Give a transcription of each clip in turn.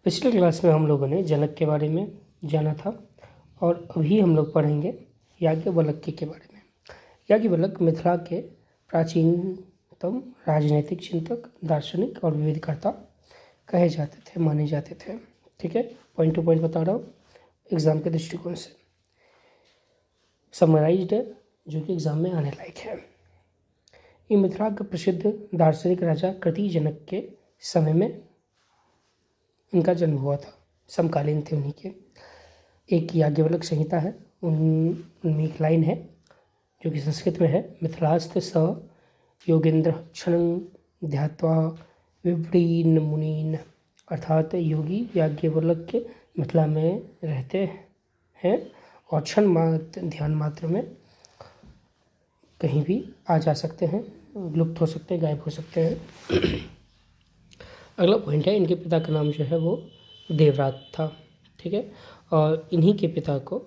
पिछले क्लास में हम लोगों ने जनक के बारे में जाना था और अभी हम लोग पढ़ेंगे याज्ञवल्क्य के बारे में। याज्ञवल्क्य मिथिला के प्राचीनतम राजनीतिक चिंतक, दार्शनिक और विविधकर्ता कहे जाते थे, माने जाते थे। ठीक है, पॉइंट टू पॉइंट बता रहा हूँ एग्ज़ाम के दृष्टिकोण से, समराइज्ड है, जो कि एग्ज़ाम में आने लायक है। ये मिथिला के प्रसिद्ध दार्शनिक राजा कृति जनक के समय में इनका जन्म हुआ था, समकालीन थे उन्हीं के। एक याज्ञवल्क्य संहिता है, उनमें एक लाइन है जो कि संस्कृत में है, मिथिलास्थ स योगेंद्र क्षण ध्यात्वा विव्रीन मुनीन। अर्थात योगी याज्ञवल्क्य मिथिला में रहते हैं और क्षण मात्र, ध्यान मात्र में कहीं भी आ जा सकते हैं, लुप्त हो सकते हैं, गायब हो सकते हैं। अगला पॉइंट है, इनके पिता का नाम जो है वो देवरात था। ठीक है, और इन्हीं के पिता को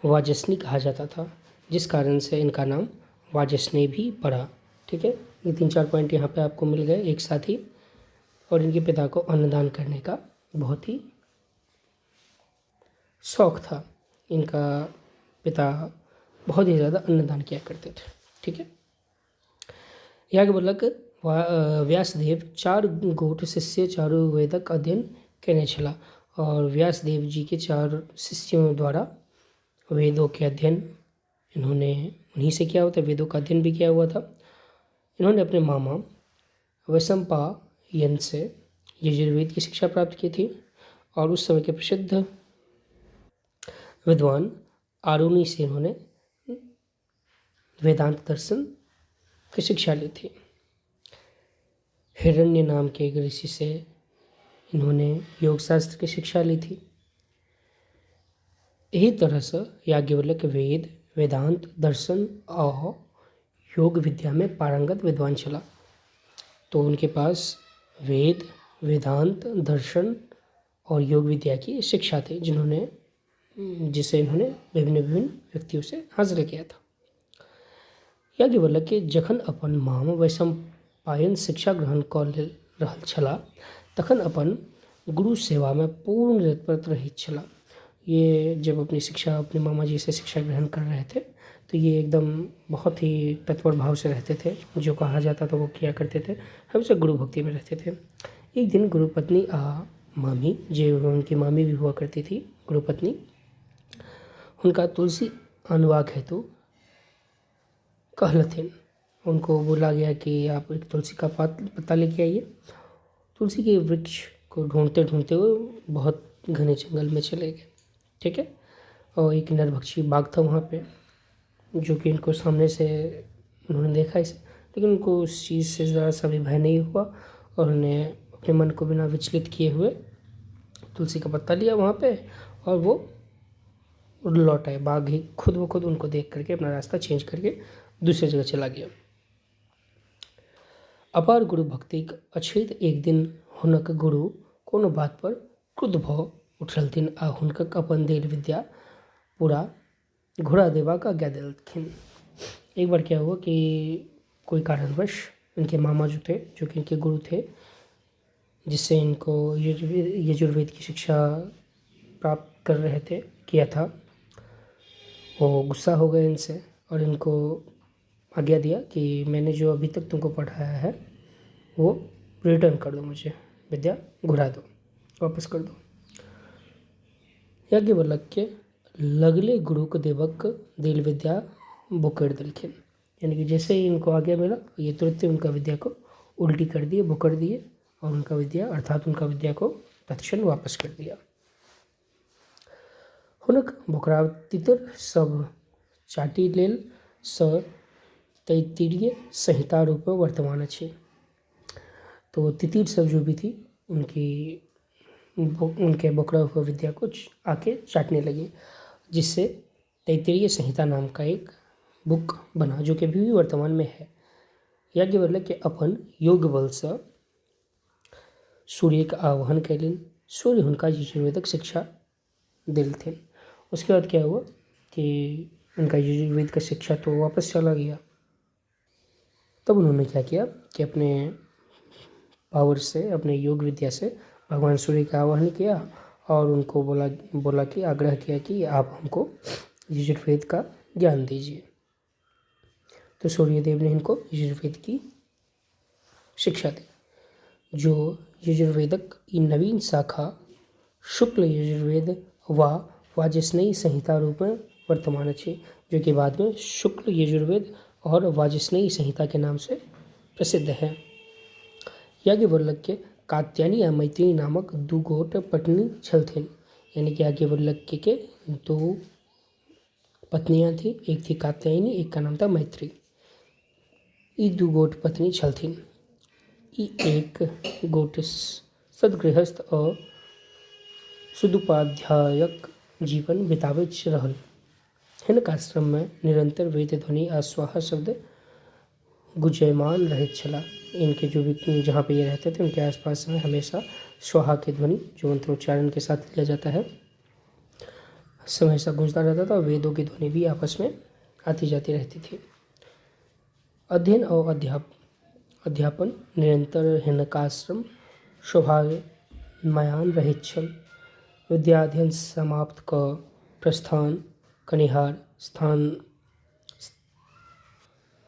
वाजस्नी कहा जाता था, जिस कारण से इनका नाम वाजस्नेय भी पड़ा। ठीक है, ये 3-4 पॉइंट यहाँ पे आपको मिल गए एक साथ ही। और इनके पिता को अन्नदान करने का बहुत ही शौक था। इनका पिता बहुत ही ज़्यादा अन्नदान किया करते थे। ठीक है, याज्ञवल्क्य व्यासदेव 4 गोट शिष्य चारु वेदक अध्ययन करने चला, और व्यासदेव जी के 4 शिष्यों द्वारा वेदों के अध्ययन इन्होंने उन्हीं से किया हुआ था, वेदों का अध्ययन भी किया हुआ था। इन्होंने अपने मामा वैशंपायन से यजुर्वेद की शिक्षा प्राप्त की थी, और उस समय के प्रसिद्ध विद्वान आरुणि से इन्होंने वेदांत दर्शन की शिक्षा ली थी। हिरण्य नाम के एक ऋषि से इन्होंने योग शास्त्र की शिक्षा ली थी। यही तरह से याज्ञवल्क्य वेद, वेदांत, दर्शन और योग विद्या में पारंगत विद्वान चला। तो उनके पास वेद, वेदांत, दर्शन और योग विद्या की शिक्षा थी, जिसे इन्होंने विभिन्न विभिन्न व्यक्तियों से हासिल किया था। याज्ञवल्क्य जखन अपन माम वैशंपायन शिक्षा ग्रहण कऽ रहल छलाह, तखन अपन गुरु सेवा में पूर्ण तत्पर रहित छलाह। ये जब अपनी शिक्षा अपने मामा जी से शिक्षा ग्रहण कर रहे थे, तो ये एकदम बहुत ही तत्पर भाव से रहते थे, जो कहा जाता था वो किया करते थे, हमेशा गुरु भक्ति में रहते थे। एक दिन गुरु पत्नी मामी, जो उनकी मामी भी हुआ करती थी, गुरु पत्नी, उनका तुलसी अनुवाक हेतु कहलथिन। उनको बोला गया कि आप एक तुलसी का पत्ता लेके आइए। तुलसी के वृक्ष को ढूंढते ढूंढते वो बहुत घने जंगल में चले गए। ठीक है, और एक नरभक्षी बाघ था वहाँ पे, जो कि इनको सामने से उन्होंने देखा इसे, लेकिन उनको उस चीज़ से ज़रा सा भी भय नहीं हुआ, और उन्हें अपने मन को बिना विचलित किए हुए तुलसी का पत्ता लिया वहाँ पे, और वो लौट आए। बाघ ही खुद ब खुद उनको देख करके अपना रास्ता चेंज करके दूसरी जगह चला गया। अपार गुरु भक्तिक अछैत एक दिन हुनक गुरु कोनो बात पर क्रुद्ध भऽ उठलथिन आ हुनक अपन देल विद्या पूरा घुरा देबाक आज्ञा देलखिन। एक बार क्या हुआ कि कोई कारणवश इनके मामा जो थे, जो कि इनके गुरु थे, जिससे इनको यजुर्वेद की शिक्षा प्राप्त कर रहे थे, किया था, वो गुस्सा हो गए इनसे और इनको आज्ञा दिया कि मैंने जो अभी तक तुमको पढ़ाया है वो रिटर्न कर दो, मुझे विद्या घुरा दो, वापस कर दो। याज्ञवल्क्य लगले गुरु को देवक देल विद्या बोकर दिलखिन, यानी कि जैसे ही इनको आज्ञा मिला, ये तुरंत ही उनका विद्या को उल्टी कर दिए, बोकर दिए, और उनका विद्या अर्थात उनका विद्या को तत्क्षण वापस कर दिया। हुनक बोकरातितर सब चाटी लेल स तैत्तिरीय संहिता रूप में वर्तमान अछि। तो तितीर सब जो भी थी, उनके बोकरा हुआ विद्या को आके चाटने लगी, जिससे तैत्तिरीय संहिता नाम का एक बुक बना, जो कि अभी भी वर्तमान में है। याज्ञवल्क्य अपन योग बल से सूर्य का आवाहन कैलिन, सूर्य हुनका यजुर्वेदक शिक्षा देलथिन। उसके बाद क्या हुआ कि उनका यजुर्वेद का शिक्षा तो वापस चला गया। तब उन्होंने क्या किया कि अपने पावर से, अपने योग विद्या से भगवान सूर्य का आह्वान किया और उनको बोला कि आग्रह किया कि आप हमको यजुर्वेद का ज्ञान दीजिए। तो सूर्यदेव ने इनको यजुर्वेद की शिक्षा दी। जो यजुर्वेदक की नवीन शाखा शुक्ल यजुर्वेद व वाजस्नेयी संहिता रूप में वर्तमान अच्छे, जो कि बाद में शुक्ल यजुर्वेद और वाजस्नेयी संहिता के नाम से प्रसिद्ध है। याज्ञवल्क्य कात्यायनी या मैत्री नामक दो गोट पत्नी छलथिन, यानी कि याज्ञवल्क्य के दो पत्नियां थी, एक थी कात्यायनी, एक का नाम था मैत्री। ई दो गोट पत्नी छलथिन। ई एक गोट सदगृहस्थ और सुदुपाध्यायक जीवन बिताबैत रहल। हिनक आश्रम में निरंतर वेद ध्वनि आ स्वाहा शब्द गुंजयमान रहैत छला। इनके जो भी जहाँ पे ये रहते थे उनके आसपास में हमेशा स्वाहा की ध्वनि, जो मंत्रोच्चारण के साथ लिया जाता है, हमेशा गूंजता रहता था और वेदों की ध्वनि भी आपस में आती जाती रहती थी। अध्ययन और अध्यापन निरंतर हिनकाश्रम शोभायमान रहैत छल। विद्याध्ययन समाप्त क प्रस्थान कनिहार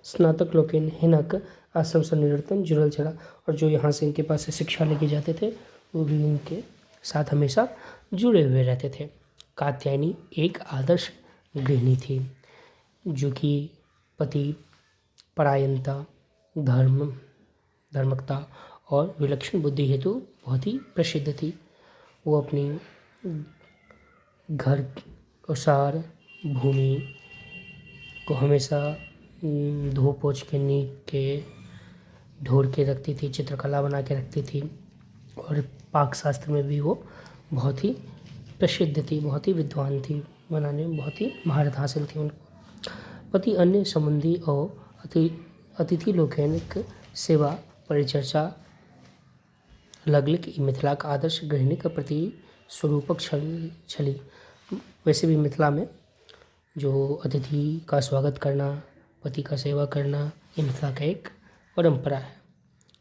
स्नातक लोकन हिनक आश्रम से निरंतर जुड़ल छला, और जो यहाँ से इनके पास से शिक्षा लेके जाते थे वो भी इनके साथ हमेशा जुड़े हुए रहते थे। कात्यायनी एक आदर्श गृहिणी थी, जो कि पति परायणता, धार्मिकता और विलक्षण बुद्धि हेतु बहुत ही प्रसिद्ध थी। वो अपनी घर ओसार भूमि को हमेशा धो पोछ के नीक के ढोर के रखती थी, चित्रकला बना के रखती थी, और पाक शास्त्र में भी वो बहुत ही प्रसिद्ध थी, बहुत ही विद्वान थी, बनाने में बहुत ही महारत हासिल थी उनको। पति अन्य संबंधी और अतिथि लोकनिक सेवा परिचर्चा लगल कि मिथिलाक आदर्श गृहिणीक प्रति स्वरूपक छली। वैसे भी मिथिला में जो अतिथि का स्वागत करना, पति का सेवा करना, ये मिथिला का एक परंपरा है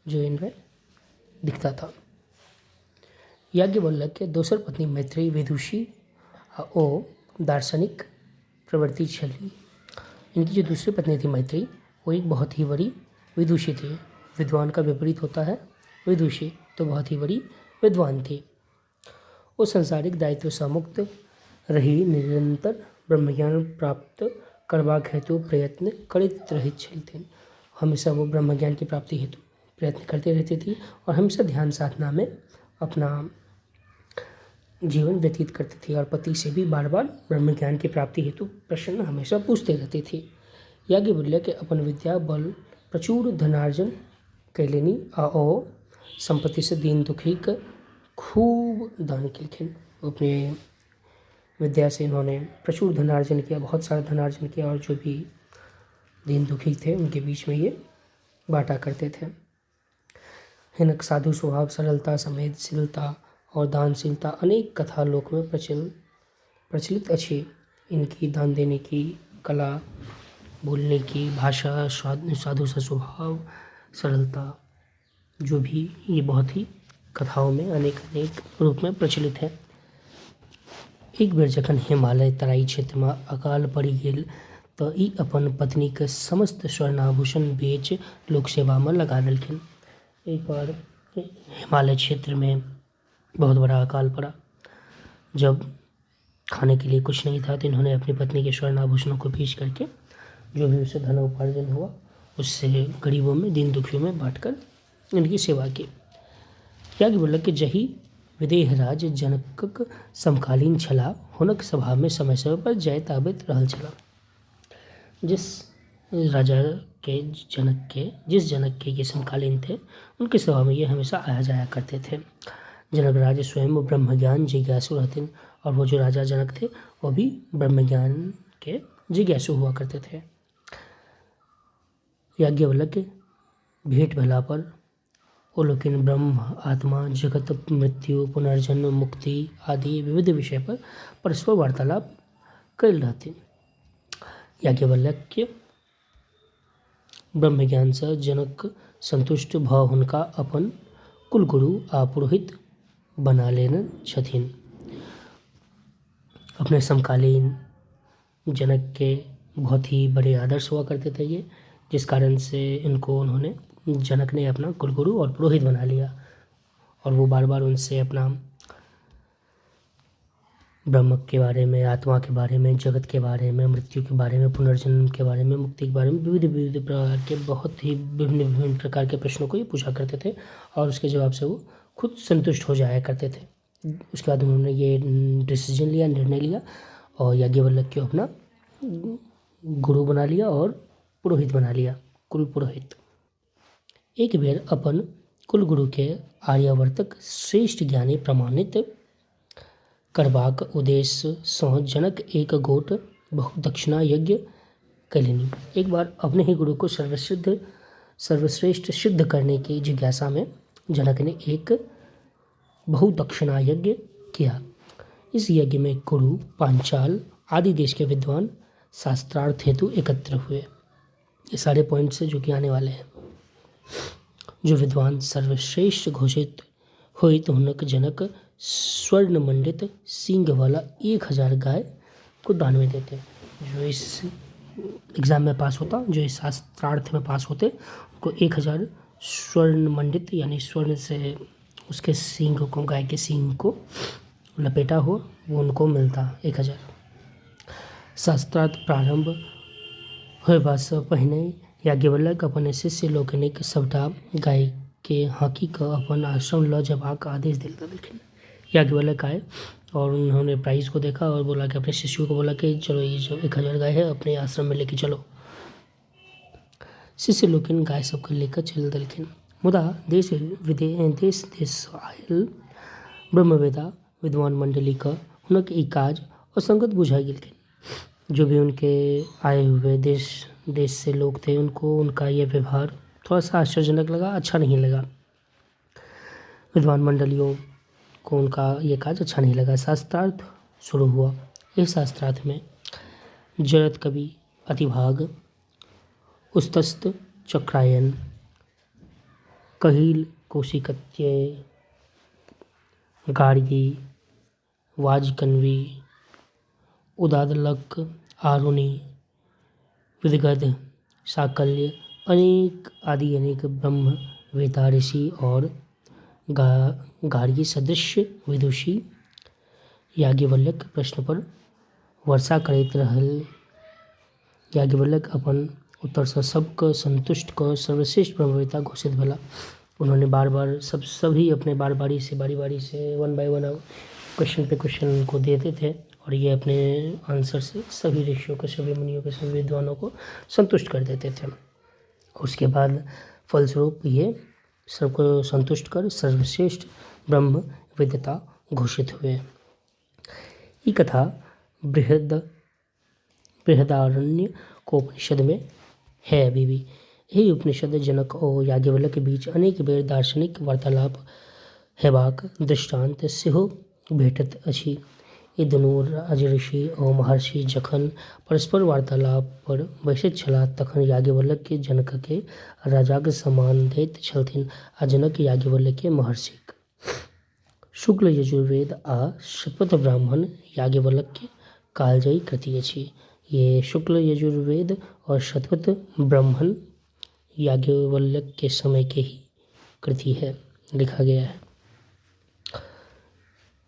जो इनमें दिखता था। याज्ञवल्क्य के दोसर पत्नी मैत्री विदुषी ओ दार्शनिक प्रवृत्ति छली। इनकी जो दूसरी पत्नी थी मैत्री, वो एक बहुत ही बड़ी विदुषी थी। विद्वान का विपरीत होता है विदुषी, तो बहुत ही बड़ी विद्वान थी। वो संसारिक दायित्व से मुक्त रही निरंतर ब्रह्मज्ञान प्राप्त करबाक हेतु प्रयत्न करैत रहैत छलथिन। हमेशा वो ब्रह्मज्ञान की प्राप्ति हेतु प्रयत्न करती रहती थी और हमेशा ध्यान साधना में अपना जीवन व्यतीत करती थी, और पति से भी बार बार ब्रह्मज्ञान की प्राप्ति हेतु प्रश्न हमेशा पूछते रहती थी। याज्ञवल्क्य के अपन विद्या बल प्रचुर धनार्जन कैलनी आ संपत्ति से दीन दुखी का खूब दान किलखिन। अपने विद्या से इन्होंने प्रचुर धनार्जन किया, बहुत सारा धनार्जन किया, और जो भी दीन दुखी थे उनके बीच में ये बांटा करते थे। हिनक साधु स्वभाव, सरलता, संवेदनशीलता और दानशीलता अनेक कथा लोक में प्रचलित अच्छी। इनकी दान देने की कला, बोलने की भाषा, साधु सा स्वभाव, सरलता, जो भी ये बहुत ही कथाओं में अनेक रूप में प्रचलित है। एक बेर जखन हिमालय तराई क्षेत्र में अकाल पड़ि गेल तऽ ई अपन पत्नी के समस्त स्वर्णाभूषण बेच लोक सेवा में लगा देलखिन। एक बार हिमालय क्षेत्र में बहुत बड़ा अकाल पड़ा। जब खाने के लिए कुछ नहीं था तो इन्होंने अपनी पत्नी के स्वर्णाभूषणों को बेच करके जो भी उससे धन उपार्जन हुआ उससे गरीबों में, दीन दुखियों में बांटकर इनकी सेवा की। याज्ञवल्क्य जही विदेहराज जनकक समकालीन छला, हुनक सभा में समय समय पर जाइत आबैत रहल छला। जिस जनक के ये समकालीन थे, उनके सभा में ये हमेशा आया जाया करते थे। जनक राज स्वयं ब्रह्मज्ञान जिज्ञासु रहते, और वो जो राजा जनक थे वो भी ब्रह्मज्ञान के जिज्ञासु हुआ करते थे। याज्ञवल्क्य भेंट भेला पर ओ लोकनि ब्रह्म, आत्मा, जगत, मृत्यु, पुनर्जन्म, मुक्ति आदि विविध विषय पर परस्पर वार्तालाप कैल रहथिन। याज्ञवल्क्य ब्रह्मज्ञान से जनक संतुष्ट भ हुनका अपन कुलगुरु आ पुरोहित बना लेन छथिन। अपने समकालीन जनक के बहुत ही बड़े आदर्श हुआ करते थे ये, जिस कारण से उन्होंने जनक ने अपना कुलगुरु और पुरोहित बना लिया, और वो बार बार उनसे अपना ब्रह्म के बारे में, आत्मा के बारे में, जगत के बारे में, मृत्यु के बारे में, पुनर्जन्म के बारे में, मुक्ति के बारे में विविध विविध प्रकार के बहुत ही विभिन्न विभिन्न प्रकार के प्रश्नों को ये पूछा करते थे, और उसके जवाब से वो खुद संतुष्ट हो जाया करते थे। उसके बाद उन्होंने ये डिसीजन लिया, निर्णय लिया, और याज्ञवल्क्य को अपना गुरु बना लिया और पुरोहित बना लिया, कुल पुरोहित। एक बेर अपन कुलगुरु के आर्यावर्तक श्रेष्ठ ज्ञानी प्रमाणित करबाक उद्देश्य सँ जनक एक गोट बहुदक्षिणा यज्ञ कयलनि। एक बार अपने ही गुरु को सर्वश्रेष्ठ सिद्ध करने की जिज्ञासा में जनक ने एक बहुदक्षिणा यज्ञ किया। इस यज्ञ में कुरु, पांचाल आदि देश के विद्वान शास्त्रार्थ हेतु एकत्र हुए। ये सारे पॉइंट्स जो कि आने वाले हैं। जो विद्वान सर्वश्रेष्ठ घोषित हुई तो हुनक जनक स्वर्ण मंडित सींग वाला 1000 गाय को दान में देते। जो इस एग्ज़ाम में पास होता, जो इस शास्त्रार्थ में पास होते, उनको 1000 स्वर्ण मंडित यानी स्वर्ण से उसके सींग को, गाय के सींग को लपेटा हो, वो उनको मिलता 1000। शास्त्रार्थ प्रारंभ होयबा सँ पहिने याज्ञवल्क्य अपन शिष्य लोकनिक सबटा गाय के हाँकी कऽ अपन आश्रम लऽ जयबाक आदेश देलखिन। याज्ञवल्क्य आए और उन्होंने प्राइस को देखा और बोला कि अपने शिष्यों को बोला कि चलो ये जो 1000 गाय है अपने आश्रम में लेके चलो। शिष्य लोकनि गाय सबके लेकर चल देलखिन। मुदा देश देश आयल ब्रह्मवेदा विद्वान मंडली का हुनक ई काज असंगत बुझाई गेलखिन। जो भी उनके आए हुए देश से लोग थे, उनको उनका ये व्यवहार थोड़ा सा आश्चर्यजनक लगा, अच्छा नहीं लगा। विद्वान मंडलियों को उनका ये काज अच्छा नहीं लगा। शास्त्रार्थ शुरू हुआ। इस शास्त्रार्थ में जरत कवि, अतिभाग, उस्तस्त चक्रायन, कहिल कौशिकत्यय, गार्गी, वाजकन्वी, उदादलक, आरुणि, विदगध, साकल्य, अनेक ब्रह्मवेता ऋषि और गार्गी सदृश विदुषी याज्ञवल्क्य प्रश्न पर वर्षा करैत रहल। याज्ञवल्क्य अपन उत्तर से सबके संतुष्ट कर सर्वश्रेष्ठ ब्रह्मवेता घोषित भेला। उन्होंने सभी अपने बारी बारी से वन बाय वन क्वेश्चन पे क्वेश्चन उनको देते थे, और ये अपने आंसर से सभी ऋषियों को, सभी मुनियों को, सभी विद्वानों को संतुष्ट कर देते थे। उसके बाद फलस्वरूप ये सबको संतुष्ट कर सर्वश्रेष्ठ ब्रह्म वेदता घोषित हुए। ये कथा बृहदारण्य को उपनिषद में है अभी भी। यही उपनिषद जनक और याज्ञवल्क्य के बीच अनेक बेर दार्शनिक वार्तालाप हेबाक दृष्टांत सेहो भेटैत अछि। ई दुनू राजऋषि और महर्षि जखन परस्पर वार्तालाप पर बैसैत छलाह तखन याज्ञवल्क्य जनकके राजाक सम्मान दैत छलथिन आ जनक याज्ञवल्क्य महर्षिक। शुक्ल यजुर्वेद आ शतपथ ब्राह्मण याज्ञवल्क्य कालजयी कृति अछि। ये शुक्ल यजुर्वेद और शतपथ ब्राह्मण याज्ञवल्क्य के समय के ही कृति है, लिखा गया है।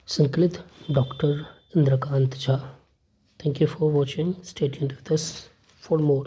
संकलित doctor Indrakant Jha. Thank you for watching. Stay tuned with us for more.